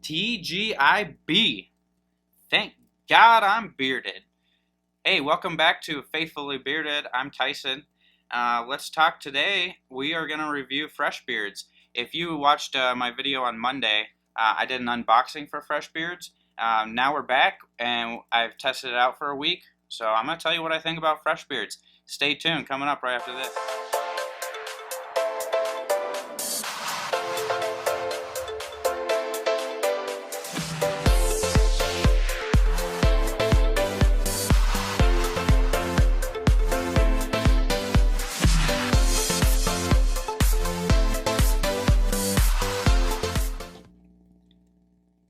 TGIB. Thank God I'm bearded. Hey, welcome back to Faithfully Bearded. I'm Tyson. Let's talk today. We are going to review fresh beards. If you watched my video on Monday, I did an unboxing for fresh beards. Now we're back and I've tested it out for a week. So I'm going to tell you what I think about fresh beards. Stay tuned. Coming up right after this.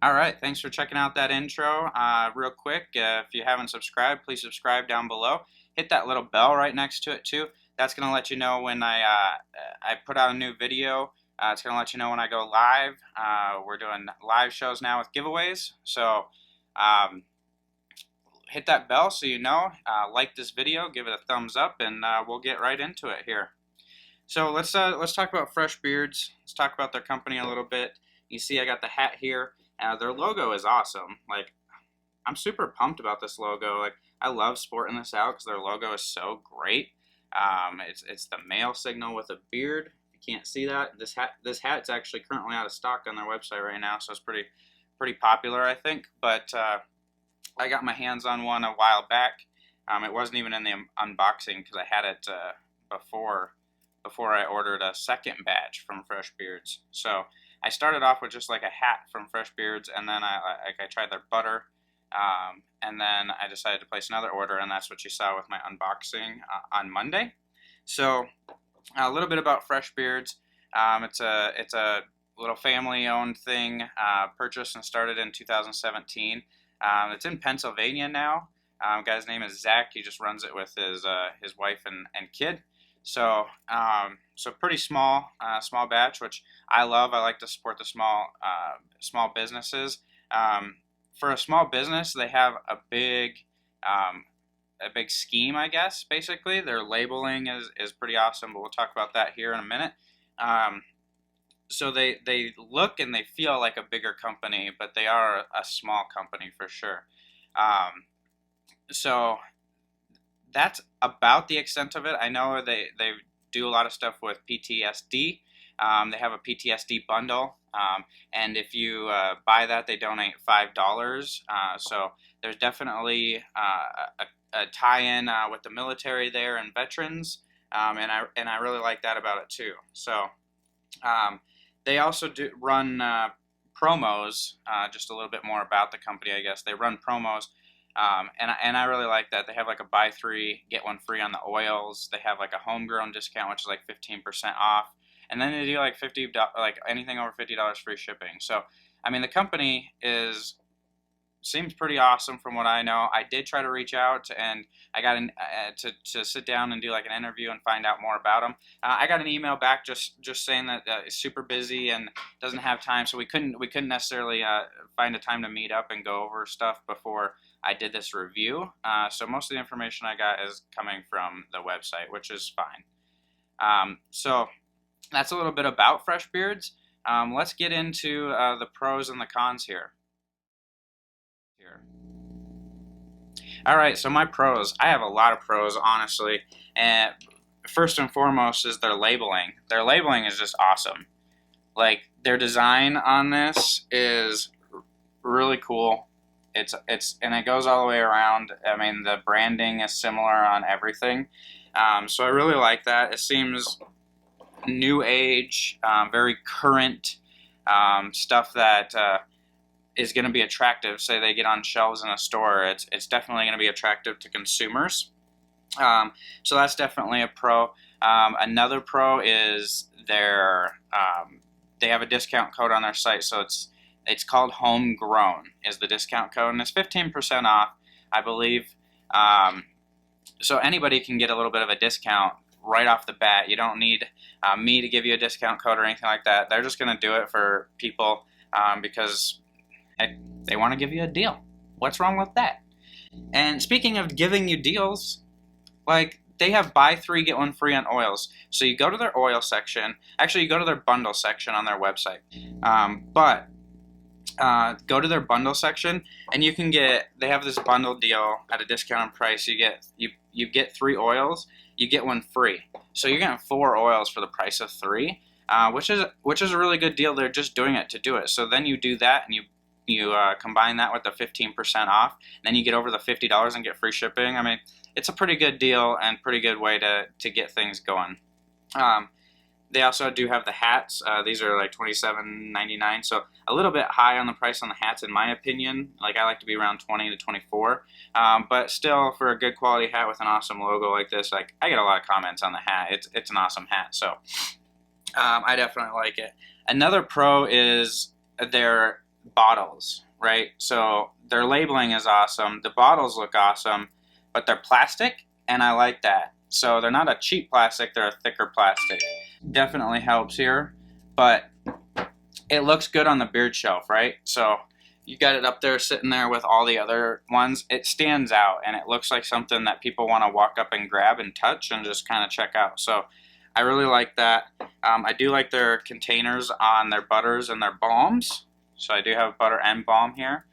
Alright, thanks for checking out that intro. Real quick, if you haven't subscribed, please subscribe down below. Hit that little bell right next to it too. That's going to let you know when I put out a new video. It's going to let you know when I go live. We're doing live shows now with giveaways. So hit that bell so you know. Like this video, give it a thumbs up, and we'll get right into it here. So let's talk about fresh beards. Let's talk about their company a little bit. You see I got the hat here. Their logo is awesome. Like, I'm super pumped about this logo. Like, I love sporting this out because their logo is so great. It's the male signal with a beard. You can't see that. This hat's actually currently out of stock on their website right now, so it's pretty popular, I think. But I got my hands on one a while back. It wasn't even in the unboxing because I had it before I ordered a second batch from Fresh Beards. So I started off with just like a hat from Fresh Beards, and then I tried their butter, and then I decided to place another order, and that's what you saw with my unboxing on Monday. So a little bit about Fresh Beards. It's a little family-owned thing, purchased and started in 2017. It's in Pennsylvania now. Guy's name is Zach. He just runs it with his wife and kid. So pretty small batch, which I love. I like to support the small businesses. For a small business, they have a big scheme, I guess. Basically, their labeling is pretty awesome, but we'll talk about that here in a minute. So they look and they feel like a bigger company, but they are a small company for sure. So that's about the extent of it. I know they do a lot of stuff with PTSD. They have a PTSD bundle, and if you buy that, they donate $5. So there's definitely a tie-in with the military there and veterans, and I really like that about it too. So they also do run promos. Just a little bit more about the company, I guess. They run promos. And I really like that. They have like a buy 3, get 1 free on the oils. They have like a Homegrown discount, which is like 15% off. And then they do like anything over $50 free shipping. So, I mean, the company seems pretty awesome from what I know. I did try to reach out, and I got to sit down and do like an interview and find out more about them. I got an email back just saying that it's super busy and doesn't have time, so we couldn't necessarily find a time to meet up and go over stuff before I did this review. So most of the information I got is coming from the website, which is fine. So that's a little bit about Fresh Beards. Let's get into the pros and the cons here. Alright, so my pros. I have a lot of pros, honestly. And first and foremost is their labeling. Their labeling is just awesome. Like, their design on this is really cool. And it goes all the way around. I mean, the branding is similar on everything. So I really like that. It seems new age, very current stuff that is going to be attractive. Say they get on shelves in a store, it's definitely going to be attractive to consumers. So that's definitely a pro. Another pro is they have a discount code on their site, so it's called Homegrown is the discount code, and it's 15% off, I believe. So anybody can get a little bit of a discount right off the bat. You don't need me to give you a discount code or anything like that. They're just going to do it for people because they want to give you a deal. What's wrong with that? And speaking of giving you deals, like, they have buy 3, get 1 free on oils. So you go to their oil section. Actually, you go to their bundle section on their website. But go to their bundle section, and you can get. They have this bundle deal at a discounted price. You get 3 oils, you get one free. So you're getting 4 oils for the price of 3, which is a really good deal. They're just doing it to do it. So then you do that, and you combine that with the 15% off. Then you get over the $50 and get free shipping. I mean, it's a pretty good deal and pretty good way to get things going. They also do have the hats. These are like $27.99, so a little bit high on the price on the hats in my opinion. Like, I like to be around 20 to 24, but still, for a good quality hat with an awesome logo like this, like, I get a lot of comments on the hat. It's an awesome hat, so I definitely like it. Another pro is their bottles, right? So their labeling is awesome. The bottles look awesome, but they're plastic, and I like that. So they're not a cheap plastic, they're a thicker plastic. Definitely helps here, but it looks good on the beard shelf, right? So you got it up there sitting there with all the other ones. It stands out, and it looks like something that people want to walk up and grab and touch and just kind of check out. So I really like that. I do like their containers on their butters and their balms. So I do have butter and balm here.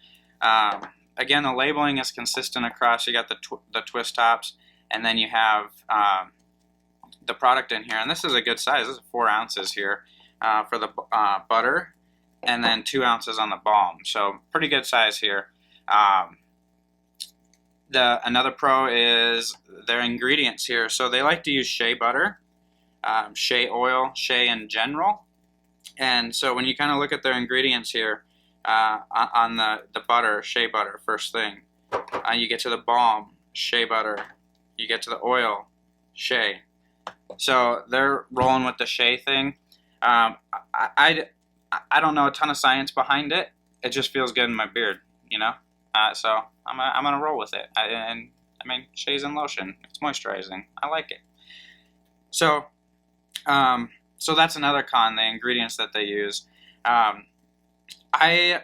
Again, the labeling is consistent across. You got the twist tops, and then you have the product in here, and this is a good size. This is 4 ounces here for the butter, and then 2 ounces on the balm. So pretty good size here. Another pro is their ingredients here. So they like to use shea butter, shea oil, shea in general. And so when you kind of look at their ingredients here, on the butter, shea butter, first thing. You get to the balm, shea butter. You get to the oil, shea. So they're rolling with the shea thing. I don't know a ton of science behind it. It just feels good in my beard, you know. So I'm gonna roll with it. I mean, shea's in lotion. It's moisturizing. I like it. So so that's another con, the ingredients that they use. I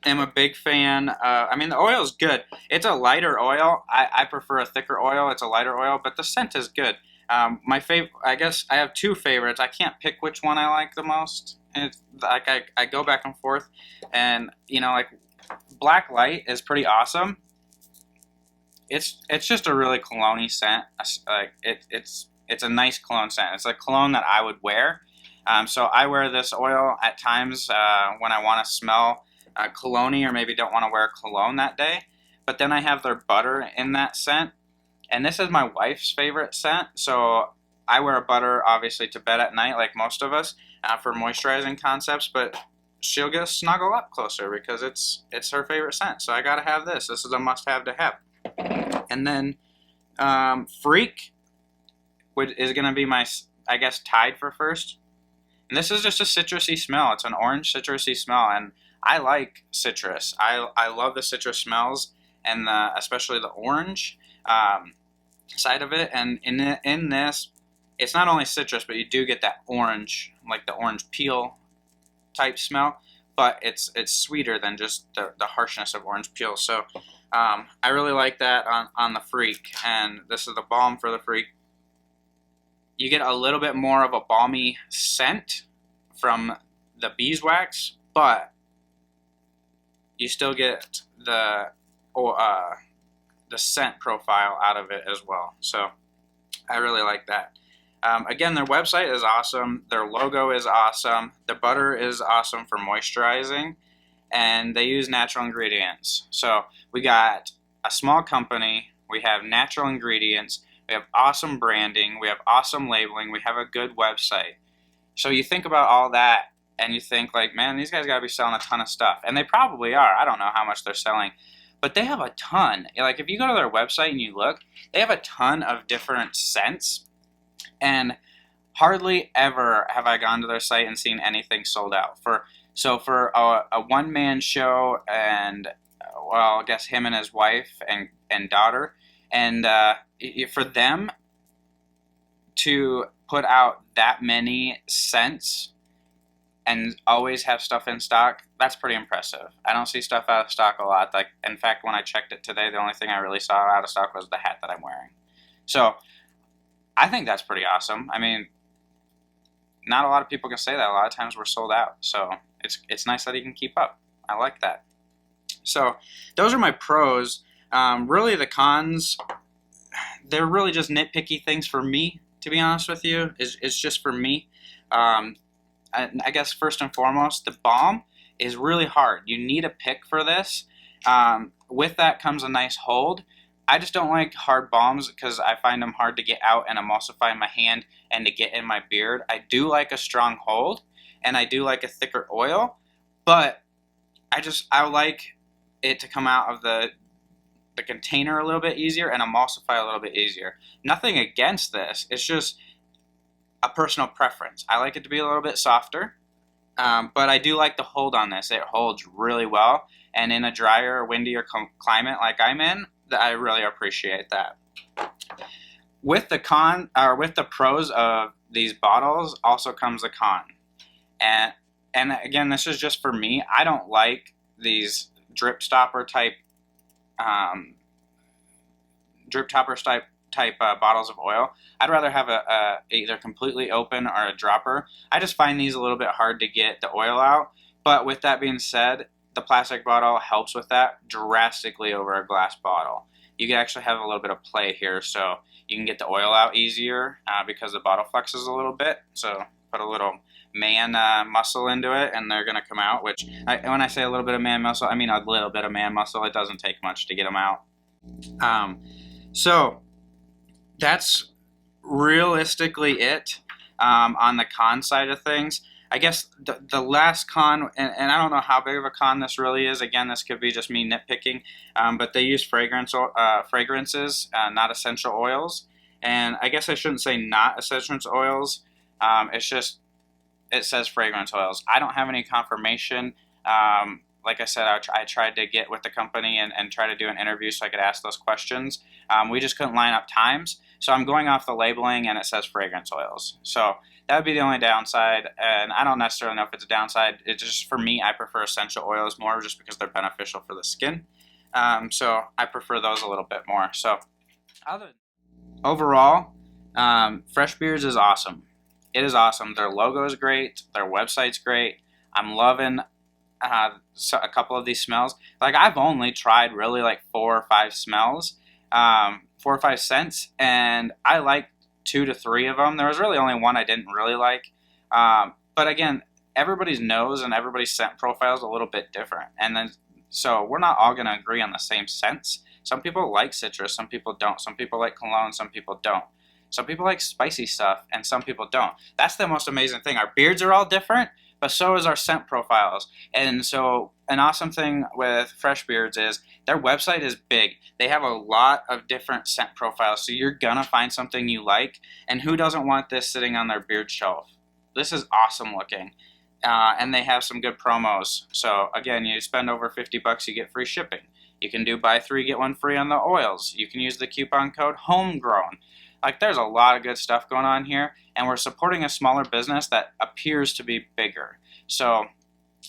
am a big fan. I mean, the oil is good. It's a lighter oil. I prefer a thicker oil. It's a lighter oil, but the scent is good. My favorite, I guess I have 2 favorites. I can't pick which one I like the most. It's like I go back and forth, and you know, like, Black Light is pretty awesome. It's just a really cologne-y scent. Like, it's a nice cologne scent. It's a cologne that I would wear. So I wear this oil at times when I want to smell cologne-y, or maybe don't want to wear cologne that day. But then I have their butter in that scent. And this is my wife's favorite scent, so I wear a butter, obviously, to bed at night, like most of us, for moisturizing concepts, but she'll get snuggle up closer because it's her favorite scent, so I gotta have this. This is a must-have to have. And then Freak is gonna be my, I guess, tied for first. And this is just a citrusy smell. It's an orange citrusy smell, and I like citrus. I love the citrus smells, and especially the orange side of it. And in this, it's not only citrus, but you do get that orange, like the orange peel type smell, but it's sweeter than just the harshness of orange peel. So I really like that on the Freak, and this is the balm for the Freak. You get a little bit more of a balmy scent from the beeswax, but you still get the scent profile out of it as well. So I really like that. Again, their website is awesome. Their logo is awesome. The butter is awesome for moisturizing, and they use natural ingredients. So we got a small company. We have natural ingredients. We have awesome branding. We have awesome labeling. We have a good website. So you think about all that, and you think, like, man, these guys got to be selling a ton of stuff. And they probably are. I don't know how much they're selling. But they have a ton. Like, if you go to their website and you look, they have a ton of different scents. And hardly ever have I gone to their site and seen anything sold out. So for a one-man show, and, well, I guess him and his wife and daughter, and for them to put out that many scents and always have stuff in stock, that's pretty impressive. I don't see stuff out of stock a lot. Like, in fact, when I checked it today, the only thing I really saw out of stock was the hat that I'm wearing. So I think that's pretty awesome. I mean, not a lot of people can say that. A lot of times we're sold out. So it's nice that he can keep up. I like that. So those are my pros. Really the cons, they're really just nitpicky things for me, to be honest with you. It's just for me. I guess first and foremost, the balm is really hard. You need a pick for this. With that comes a nice hold. I just don't like hard balms because I find them hard to get out and emulsify in my hand and to get in my beard. I do like a strong hold, and I do like a thicker oil, but I like it to come out of the container a little bit easier and emulsify a little bit easier. Nothing against this. It's just a personal preference. I like it to be a little bit softer, but I do like the hold on this. It holds really well, and in a drier, windier climate like I'm in, I really appreciate that. With the pros of these bottles also comes a con, and again, this is just for me. I don't like these drip stopper type bottles of oil. I'd rather have a either completely open or a dropper. I just find these a little bit hard to get the oil out. But with that being said, the plastic bottle helps with that drastically over a glass bottle. You can actually have a little bit of play here, so you can get the oil out easier because the bottle flexes a little bit. So put a little man muscle into it, and they're going to come out. Which, when I say a little bit of man muscle, I mean a little bit of man muscle. It doesn't take much to get them out. So that's realistically it on the con side of things. I guess the last con, and I don't know how big of a con this really is. Again, this could be just me nitpicking, but they use fragrances, not essential oils. And I guess I shouldn't say not essential oils. It's just, it says fragrance oils. I don't have any confirmation. Like I said, I tried to get with the company and try to do an interview so I could ask those questions. We just couldn't line up times. So I'm going off the labeling, and it says fragrance oils. So that would be the only downside, and I don't necessarily know if it's a downside. It's just, for me, I prefer essential oils more just because they're beneficial for the skin. So I prefer those a little bit more. So overall, Fresh Beards is awesome. It is awesome. Their logo is great. Their website's great. I'm loving a couple of these smells. Like, I've only tried really like 4 or 5 smells, 4 or 5 scents, and I like 2 to 3 of them. There was really only one I didn't really like. But again, everybody's nose and everybody's scent profile is a little bit different, and then so we're not all going to agree on the same scents. Some people like citrus, some people don't. Some people like cologne, some people don't. Some people like spicy stuff, and some people don't. That's the most amazing thing. Our beards are all different, but so is our scent profiles. And so an awesome thing with Fresh Beards is their website is big. They have a lot of different scent profiles, so you're gonna find something you like. And who doesn't want this sitting on their beard shelf? This is awesome looking. And they have some good promos. So again, you spend over $50, you get free shipping. You can do buy 3, get 1 free on the oils. You can use the coupon code Homegrown. Like, there's a lot of good stuff going on here, and we're supporting a smaller business that appears to be bigger. So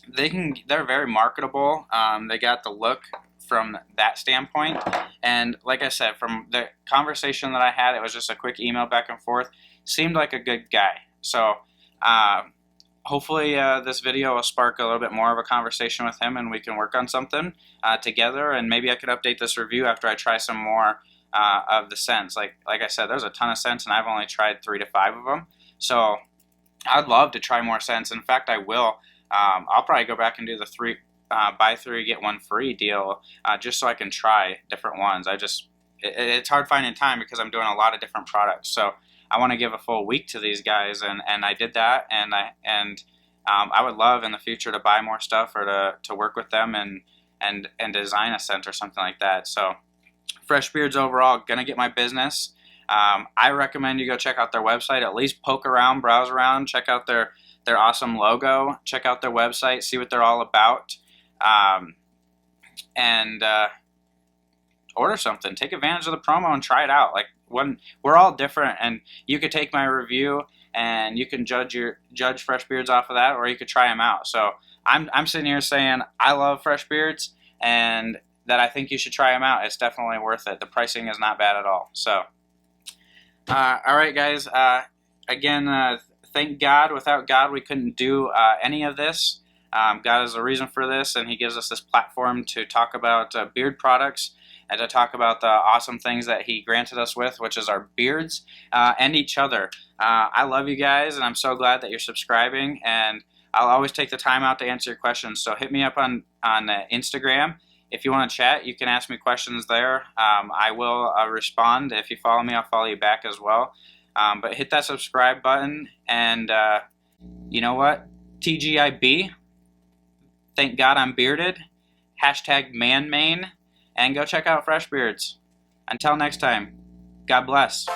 they're very marketable. They got the look from that standpoint, and like I said, from the conversation that I had, it was just a quick email back and forth. Seemed like a good guy. So hopefully this video will spark a little bit more of a conversation with him, and we can work on something together, and maybe I could update this review after I try some more of the scents. Like I said, there's a ton of scents, and I've only tried 3 to 5 of them. So I'd love to try more scents. In fact, I will. I'll probably go back and do the buy 3 get 1 free deal just so I can try different ones. It's hard finding time because I'm doing a lot of different products. So I want to give a full week to these guys, and I did that, and I would love in the future to buy more stuff or to work with them and design a scent or something like that. So Fresh Beards overall, gonna get my business. I recommend you go check out their website, at least poke around, browse around, check out their awesome logo, check out their website, see what they're all about, and order something. Take advantage of the promo and try it out. Like, when we're all different, and you could take my review and you can judge Fresh Beards off of that, or you could try them out. So I'm sitting here saying I love Fresh Beards, and that I think you should try them out. It's definitely worth it. The pricing is not bad at all. So, all right, guys. Again, thank God. Without God, we couldn't do any of this. God is the reason for this, and He gives us this platform to talk about beard products and to talk about the awesome things that He granted us with, which is our beards and each other. I love you guys, and I'm so glad that you're subscribing, and I'll always take the time out to answer your questions. So hit me up on Instagram. If you want to chat, you can ask me questions there. I will respond. If you follow me, I'll follow you back as well. But hit that subscribe button, and you know what? TGIB. Thank God I'm bearded. Hashtag manmain. And go check out Fresh Beards. Until next time, God bless.